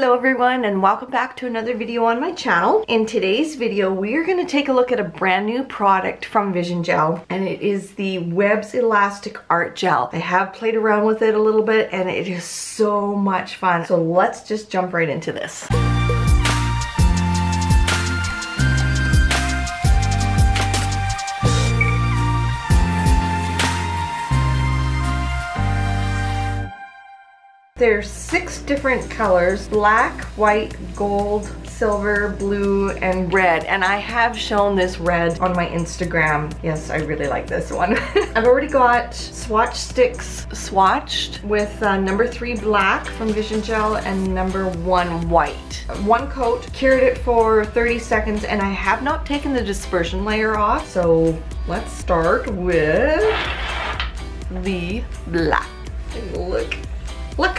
Hello everyone and welcome back to another video on my channel. In today's video we're going to take a look at a brand new product from Vision Gel, and it is the Webs Elastic Art Gel. I have played around with it a little bit and it is so much fun. So let's just jump right into this. There's 6 different colors: black, white, gold, silver, blue, and red. And I have shown this red on my Instagram. Yes, I really like this one. I've already got swatch sticks swatched with number 3 black from Vision Gel and number 1 white. One coat, cured it for 30 seconds, and I have not taken the dispersion layer off. So let's start with the black. Look. Look.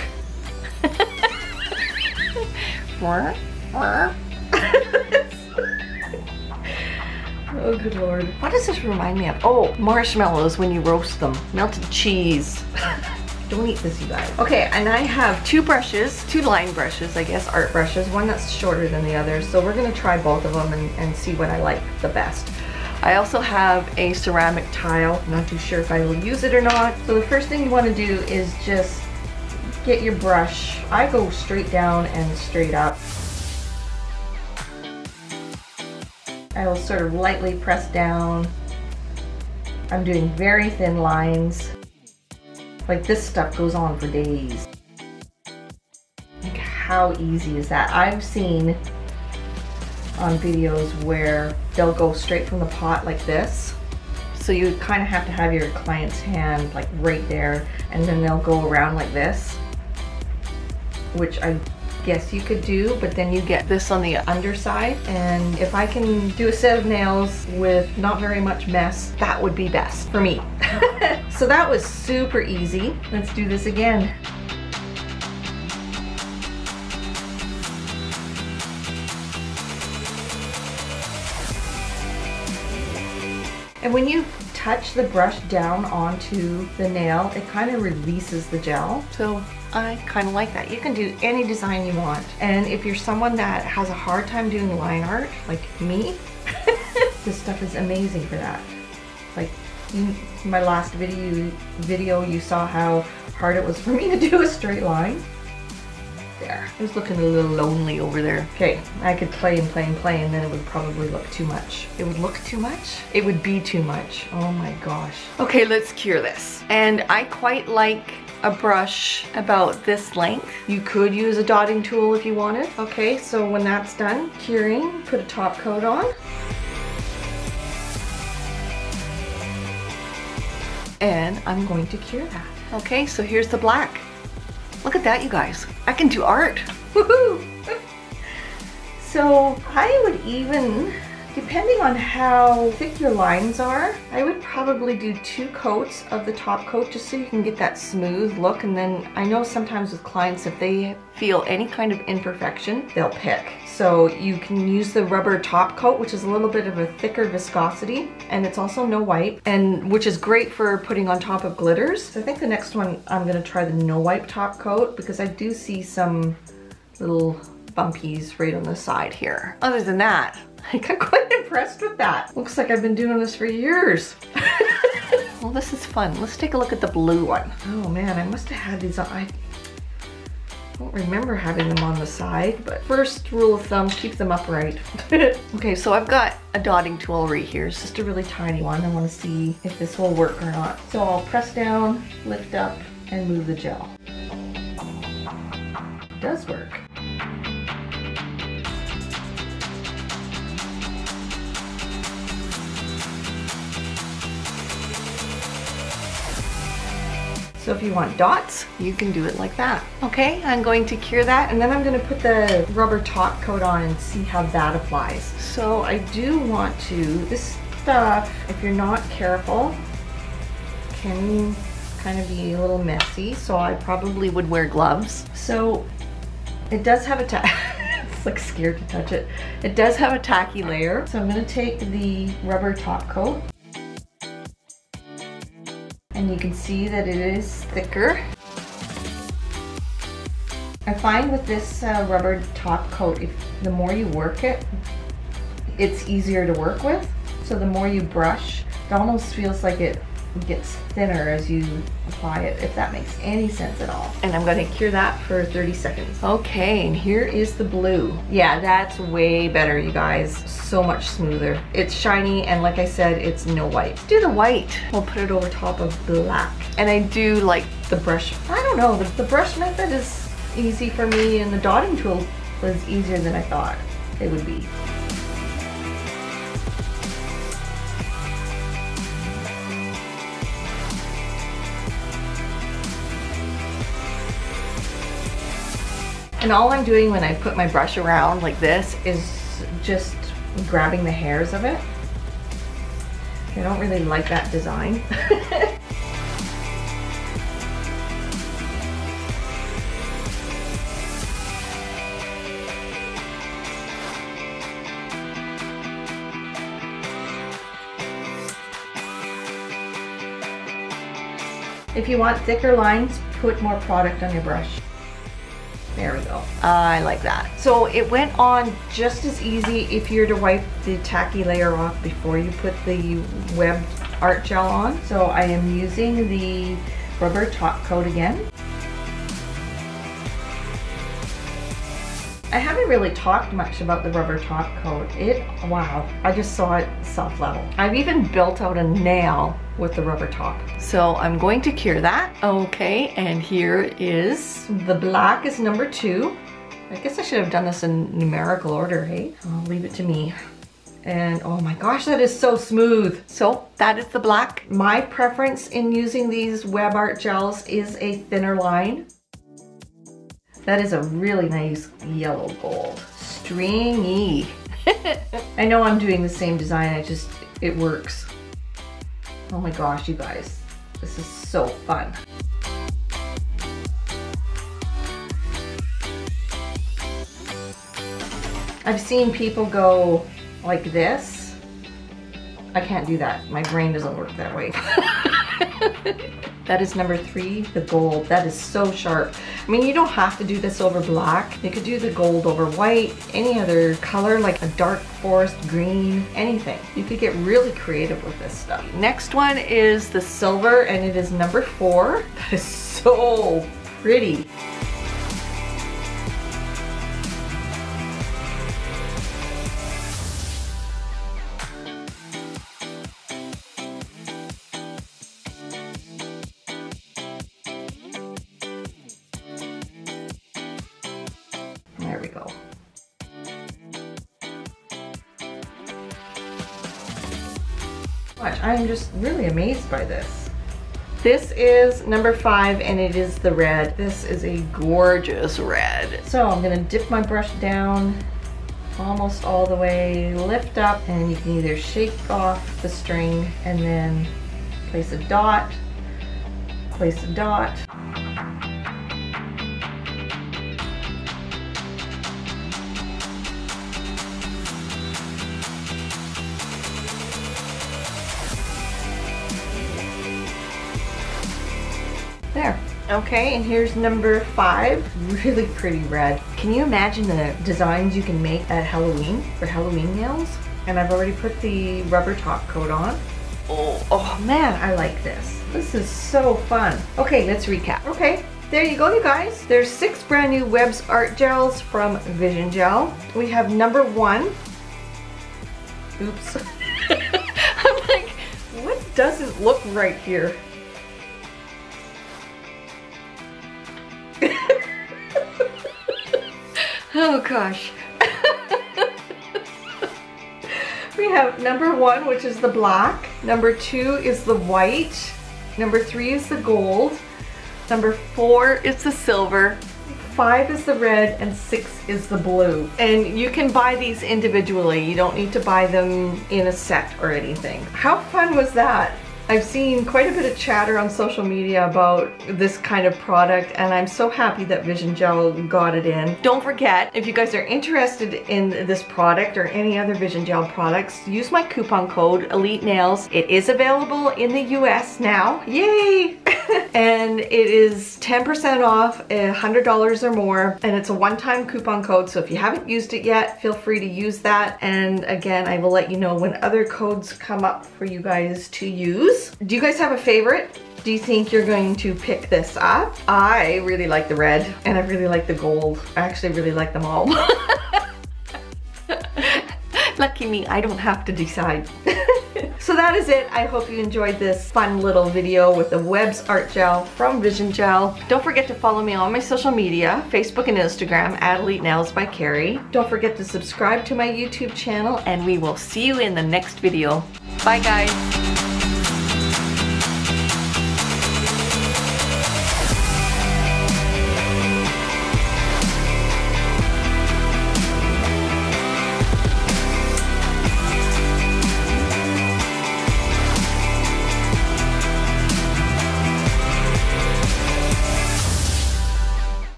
Oh, good Lord. What does this remind me of? Oh, marshmallows when you roast them. Melted cheese. Don't eat this, you guys. Okay, and I have 2 brushes, 2 line brushes, I guess, art brushes, one that's shorter than the other. So we're gonna try both of them and see what I like the best. I also have a ceramic tile. I'm not too sure if I will use it or not. So the first thing you wanna do is just get your brush. I go straight down and straight up. I will sort of lightly press down. I'm doing very thin lines. Like, this stuff goes on for days. Like, how easy is that? I've seen on videos where they'll go straight from the pot like this. So you kind of have to have your client's hand like right there, and then they'll go around like this, which I guess you could do, but then you get this on the underside. And if I can do a set of nails with not very much mess, that would be best for me. So that was super easy. Let's do this again. And when you touch the brush down onto the nail, it kind of releases the gel. So I kind of like that. You can do any design you want. And if you're someone that has a hard time doing line art, like me, this stuff is amazing for that. Like, in my last video, you saw how hard it was for me to do a straight line. There. I was looking a little lonely over there. Okay, I could play and play and play, and then it would probably look too much. It would look too much? It would be too much. Oh my gosh. Okay, let's cure this. And I quite like a brush about this length. You could use a dotting tool if you wanted. Okay, so when that's done curing, put a top coat on. And I'm going to cure that. Okay, so here's the black. Look at that, you guys. I can do art. Woohoo! So I would even, depending on how thick your lines are, I would probably do 2 coats of the top coat just so you can get that smooth look. And then I know sometimes with clients, if they feel any kind of imperfection, they'll pick. So you can use the rubber top coat, which is a little bit of a thicker viscosity, and it's also no wipe, and which is great for putting on top of glitters. So I think the next one I'm gonna try the no wipe top coat, because I do see some little bumpies right on the side here. Other than that, I got quite impressed with that. Looks like I've been doing this for years. Well, this is fun. Let's take a look at the blue one. Oh man, I must have had these on. I don't remember having them on the side, but first rule of thumb, keep them upright. Okay, so I've got a dotting tool right here. It's just a really tiny one. I want to see if this will work or not. So I'll press down, lift up, and move the gel. It does work. So if you want dots, you can do it like that. Okay, I'm going to cure that, and then I'm going to put the rubber top coat on and see how that applies. So I do want to, this stuff, if you're not careful, can kind of be a little messy, so I probably would wear gloves. So it does have a it's like scared to touch it. It does have a tacky layer. So I'm going to take the rubber top coat. And you can see that it is thicker. I find with this rubber top coat, the more you work it, it's easier to work with. So the more you brush, it almost feels like it gets thinner as you apply it, if that makes any sense at all. And I'm gonna cure that for 30 seconds. Okay, and here is the blue. Yeah, that's way better, you guys. So much smoother. It's shiny, and like I said, it's no white. Let's do the white. We'll put it over top of black. And I do like the brush. I don't know, the brush method is easy for me, and the dotting tool was easier than I thought it would be. And all I'm doing when I put my brush around like this is just grabbing the hairs of it. I don't really like that design. If you want thicker lines, put more product on your brush. There we go. I like that. So it went on just as easy if you're to wipe the tacky layer off before you put the web art gel on. So I am using the rubber top coat again. I haven't really talked much about the rubber top coat. Wow, I just saw it soft level. I've even built out a nail with the rubber top. So I'm going to cure that. Okay, and here is the black is number 2. I guess I should have done this in numerical order, hey? I'll leave it to me. And oh my gosh, that is so smooth. So that is the black. My preference in using these web art gels is a thinner line. That is a really nice yellow gold. Stringy. I know I'm doing the same design, it works. Oh my gosh, you guys. This is so fun. I've seen people go like this. I can't do that. My brain doesn't work that way. That is number 3, the gold. That is so sharp. I mean, you don't have to do this over black. You could do the gold over white, any other color, like a dark forest green, anything. You could get really creative with this stuff. Next one is the silver, and it is number 4. That is so pretty. There we go. Watch, I'm just really amazed by this. This is number 5, and it is the red. This is a gorgeous red. So I'm gonna dip my brush down almost all the way, lift up, and you can either shake off the string and then place a dot, place a dot. There. Okay, and here's number 5. Really pretty red. Can you imagine the designs you can make at Halloween for Halloween nails? And I've already put the rubber top coat on. Oh man, I like this. This is so fun. Okay, let's recap. Okay, there you go, you guys. There's 6 brand new Web's Art Gels from Vision Gel. We have number 1. Oops. I'm like, what doesn't look right here? Oh gosh. We have number 1, which is the black. Number 2 is the white. Number 3 is the gold. Number 4 is the silver. 5 is the red, and 6 is the blue. And you can buy these individually. You don't need to buy them in a set or anything. How fun was that? I've seen quite a bit of chatter on social media about this kind of product, and I'm so happy that Vision Gel got it in. Don't forget, if you guys are interested in this product or any other Vision Gel products, use my coupon code Elite Nails. It is available in the US now. Yay! And it is 10% off, $100 or more, and it's a one-time coupon code, so if you haven't used it yet, feel free to use that. And again, I will let you know when other codes come up for you guys to use. Do you guys have a favorite? Do you think you're going to pick this up? I really like the red, and I really like the gold. I actually really like them all. Lucky me, I don't have to decide. So that is it. I hope you enjoyed this fun little video with the Webs Art Gel from Vision Gel. Don't forget to follow me on my social media, Facebook and Instagram, @Elite Nails by Carrie. Don't forget to subscribe to my YouTube channel, and we will see you in the next video. Bye guys.